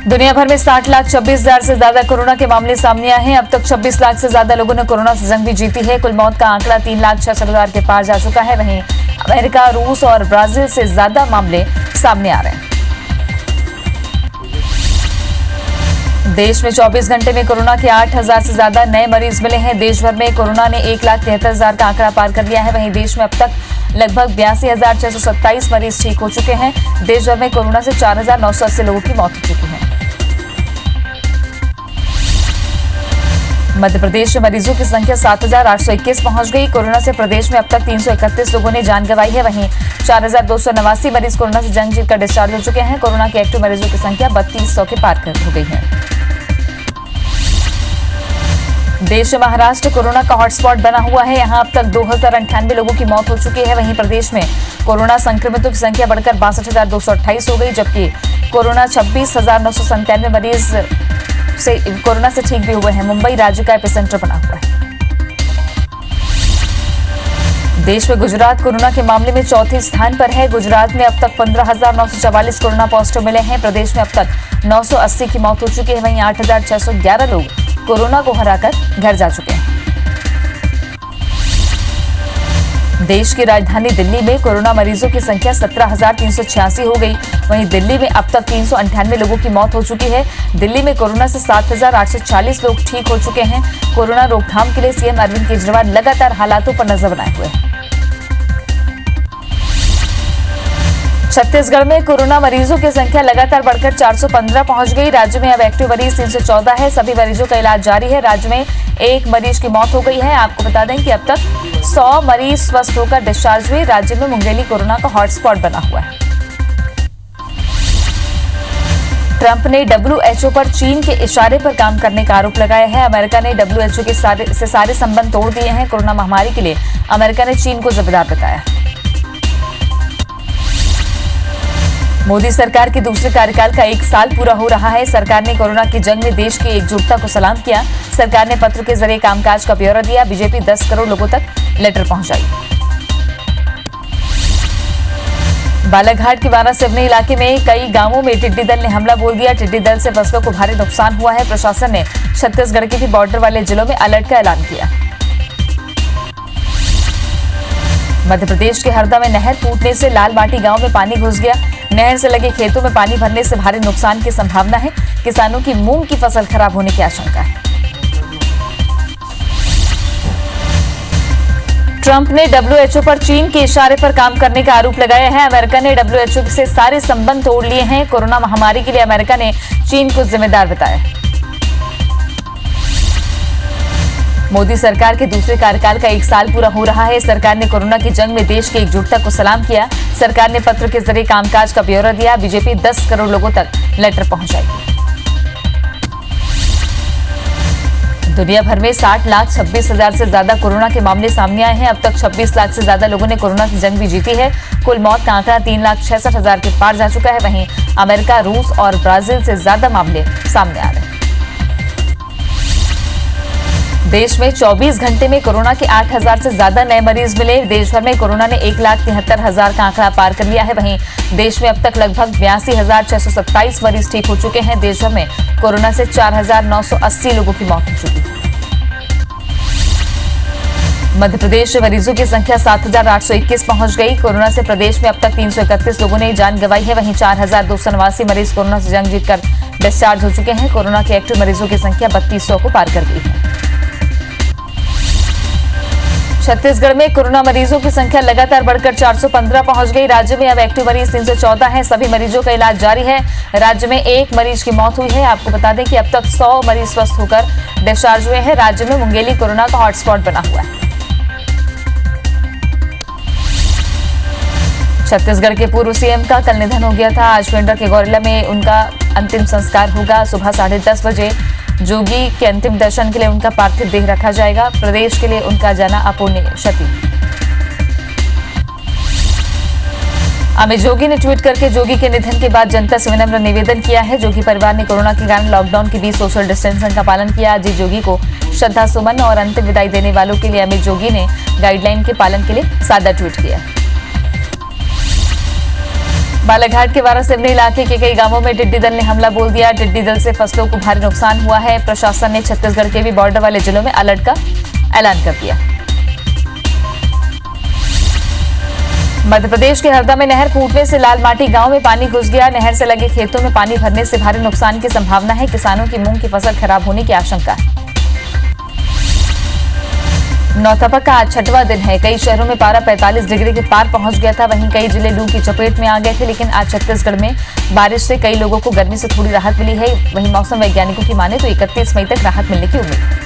दुनिया भर में 60,26,000 से ज्यादा कोरोना के मामले सामने आए हैं। अब तक 26 लाख से ज्यादा लोगों ने कोरोना से जंग भी जीती है। कुल मौत का आंकड़ा 3,66,000 के पार जा चुका है। वहीं अमेरिका, रूस और ब्राजील से ज्यादा मामले सामने आ रहे हैं। देश में 24 घंटे में कोरोना के 8,000 से ज्यादा नए मरीज मिले हैं। देश भर में कोरोना ने 1,73,000 का आंकड़ा पार कर लिया है। वहीं देश में अब तक लगभग 82,627 मरीज ठीक हो चुके हैं। देश भर में कोरोना से 4,980 लोगों की मौत हो चुकी है। मध्य प्रदेश में मरीजों की संख्या 7,821 पहुंच गई। कोरोना से प्रदेश में अब तक 331 लोगों ने जान गंवाई है। वहीं 4,289 मरीज कोरोना से जंग जीतकर डिस्चार्ज हो चुके हैं। कोरोना के एक्टिव मरीजों की संख्या 3,200 के पार हो गई है। देश में महाराष्ट्र कोरोना का हॉटस्पॉट बना हुआ है। यहां अब तक 2,098 लोगों की मौत हो चुकी है। वहीं प्रदेश में कोरोना संक्रमितों की संख्या बढ़कर 62,228 हो गई, जबकि कोरोना 26,997 मरीज से कोरोना से ठीक भी हुए हैं। मुंबई राज्य का एपिसेंटर बना हुआ है। देश में गुजरात कोरोना के मामले में चौथे स्थान पर है। गुजरात में अब तक 15,944 कोरोना पॉजिटिव मिले हैं। प्रदेश में अब तक 980 की मौत हो चुकी है। वहीं 8,611 लोग कोरोना को हराकर घर जा चुके हैं। देश की राजधानी दिल्ली में कोरोना मरीजों की संख्या 17,386 हो गई। वहीं दिल्ली में अब तक 398 लोगों की मौत हो चुकी है। दिल्ली में कोरोना से 7,840 लोग ठीक हो चुके हैं। कोरोना रोकथाम के लिए सीएम अरविंद केजरीवाल लगातार हालातों पर नजर बनाए हुए हैं। छत्तीसगढ़ में कोरोना मरीजों की संख्या लगातार बढ़कर 415 पहुंच गई। राज्य में अब एक्टिव मरीज 314 है। सभी मरीजों का इलाज जारी है। राज्य में एक मरीज की मौत हो गई है। आपको बता दें कि अब तक 100 मरीज स्वस्थ होकर डिस्चार्ज हुए। राज्य में मुंगेली कोरोना का हॉटस्पॉट बना हुआ है। ट्रंप ने WHO पर चीन के इशारे पर काम करने का आरोप लगाया है। अमेरिका ने WHO के सारे संबंध तोड़ दिए हैं। कोरोना महामारी के लिए अमेरिका ने चीन को जिम्मेदार बताया। मोदी सरकार के दूसरे कार्यकाल का 1 साल पूरा हो रहा है। सरकार ने कोरोना की जंग में देश की एकजुटता को सलाम किया। सरकार ने पत्र के जरिए कामकाज का ब्यौरा दिया। बीजेपी 10 करोड़ लोगों तक लेटर पहुंचाई। बालाघाट के वारा सिवनी इलाके में कई गांवों में टिड्डी दल ने हमला बोल दिया। टिड्डी दल से फसलों को भारी नुकसान हुआ है। प्रशासन ने छत्तीसगढ़ के भी बॉर्डर वाले जिलों में अलर्ट का ऐलान किया। मध्य प्रदेश के हरदा में नहर टूटने से लालमाटी गांव में पानी घुस गया। नहर से लगे खेतों में पानी भरने से भारी नुकसान की संभावना है। किसानों की मूंग की फसल खराब होने की आशंका है। ट्रंप ने WHO पर चीन के इशारे पर काम करने का आरोप लगाया है। अमेरिका ने WHO से सारे संबंध तोड़ लिए हैं। कोरोना महामारी के लिए अमेरिका ने चीन को जिम्मेदार बताया। मोदी सरकार के दूसरे कार्यकाल का 1 साल पूरा हो रहा है। सरकार ने कोरोना की जंग में देश की एकजुटता को सलाम किया। सरकार ने पत्र के जरिए कामकाज का ब्यौरा दिया। बीजेपी 10 करोड़ लोगों तक लेटर पहुंचाई। दुनिया भर में 60,26,000 से ज्यादा कोरोना के मामले सामने आए हैं। अब तक 26 लाख से ज्यादा लोगों ने कोरोना से जंग भी जीती है। कुल मौत का आंकड़ा 3,66,000 के पार जा चुका है। वहीं अमेरिका, रूस और ब्राजील से ज्यादा मामले सामने आ रहे हैं। देश में 24 घंटे में कोरोना के 8,000 से ज्यादा नए मरीज मिले। देश भर में कोरोना ने 1,73,000 का आंकड़ा पार कर लिया है। वहीं देश में अब तक लगभग 82,627 मरीज ठीक हो चुके हैं। देश भर में कोरोना से 4,980 लोगों की मौत हो चुकी है। मध्य प्रदेश में मरीजों की संख्या 7,821 पहुंच गई। कोरोना से प्रदेश में अब तक 331 लोगों ने जान गंवाई है। वहीं 4,289 मरीज कोरोना से जंग जीतकर डिस्चार्ज हो चुके हैं। कोरोना के एक्टिव मरीजों की संख्या 3,200 को पार कर गई है। छत्तीसगढ़ में कोरोना मरीजों की संख्या लगातार बढ़कर 415 पहुंच गई। राज्य में अब एक्टिव मरीज 314 हैं। सभी मरीजों का इलाज जारी है। राज्य में एक मरीज की मौत हुई है। आपको बता दें कि अब तक 100 मरीज स्वस्थ होकर डिस्चार्ज हुए हैं। राज्य में मुंगेली कोरोना का हॉटस्पॉट बना हुआ है। छत्तीसगढ़ के पूर्व सीएम का कल निधन हो गया था। आज पेंड्रा के गौरेला में उनका अंतिम संस्कार होगा। सुबह 10:30 बजे जोगी के अंतिम दर्शन के लिए उनका पार्थिव देह रखा जाएगा। प्रदेश के लिए उनका जाना अपूर्णीय क्षति। अमित जोगी ने ट्वीट करके जोगी के निधन के बाद जनता से विनम्र निवेदन किया है। जोगी परिवार ने कोरोना के कारण लॉकडाउन के बीच सोशल डिस्टेंसिंग का पालन किया। अजीत जोगी को श्रद्धा सुमन और अंतिम विदाई देने वालों के लिए अमित जोगी ने गाइडलाइन के पालन के लिए सादा ट्वीट किया। बालाघाट के वारासिवनी इलाके के कई गांवों में टिड्डी दल ने हमला बोल दिया। टिड्डी दल से फसलों को भारी नुकसान हुआ है। प्रशासन ने छत्तीसगढ़ के भी बॉर्डर वाले जिलों में अलर्ट का ऐलान कर दिया। मध्य प्रदेश के हरदा में नहर फूटने से लालमाटी गांव में पानी घुस गया। नहर से लगे खेतों में पानी भरने से भारी नुकसान की संभावना है। किसानों की मूंग की फसल खराब होने की आशंका है। नौतपा का आज 6वां दिन है। कई शहरों में पारा 45 डिग्री के पार पहुंच गया था। वहीं कई जिले लू की चपेट में आ गए थे। लेकिन आज छत्तीसगढ़ में बारिश से कई लोगों को गर्मी से थोड़ी राहत मिली है। वहीं मौसम वैज्ञानिकों की माने तो 31 मई तक राहत मिलने की उम्मीद है।